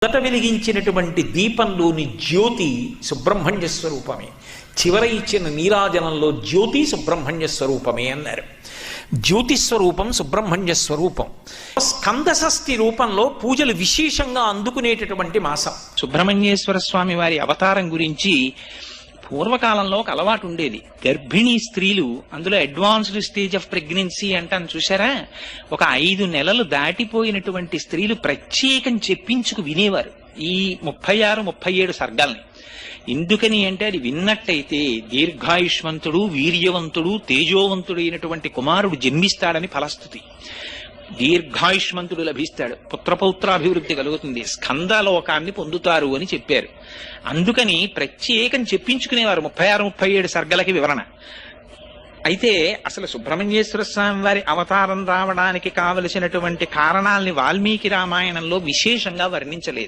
మొదట వెలిగించినటువంటి దీపంలోని జ్యోతి సుబ్రహ్మణ్య స్వరూపమే. చివర ఇచ్చిన నీరాజనంలో జ్యోతి సుబ్రహ్మణ్య స్వరూపమే అన్నారు. జ్యోతి స్వరూపం సుబ్రహ్మణ్య స్వరూపం. స్కంద షష్ఠి రూపంలో పూజలు విశేషంగా అందుకునేటటువంటి మాసం. సుబ్రహ్మణ్యేశ్వర స్వామి వారి అవతారం గురించి పూర్వకాలంలో ఒక అలవాటు ఉండేది. గర్భిణీ స్త్రీలు, అందులో అడ్వాన్స్డ్ స్టేజ్ ఆఫ్ ప్రెగ్నెన్సీ అంటాను చూసారా, ఒక 5 నెలలు దాటిపోయినటువంటి స్త్రీలు ప్రత్యేకం చెప్పించుకు వినేవారు ఈ 36, 37 సర్గాల్ని. ఎందుకని అంటే అది విన్నట్టయితే దీర్ఘాయుష్మంతుడు, వీర్యవంతుడు, తేజోవంతుడు అయినటువంటి కుమారుడు జన్మిస్తాడని ఫలస్థుతి. దీర్ఘాయుష్మంతుడు లభిస్తాడు, పుత్రపౌత్రాభివృద్ధి కలుగుతుంది, స్కందలోకాన్ని పొందుతారు అని చెప్పారు. అందుకని ప్రత్యేకం చెప్పించుకునేవారు 36, 37 సర్గలకి వివరణ. అయితే అసలు సుబ్రహ్మణ్యేశ్వర స్వామి వారి అవతారం రావడానికి కావలసినటువంటి కారణాల్ని వాల్మీకి రామాయణంలో విశేషంగా వర్ణించలేదు.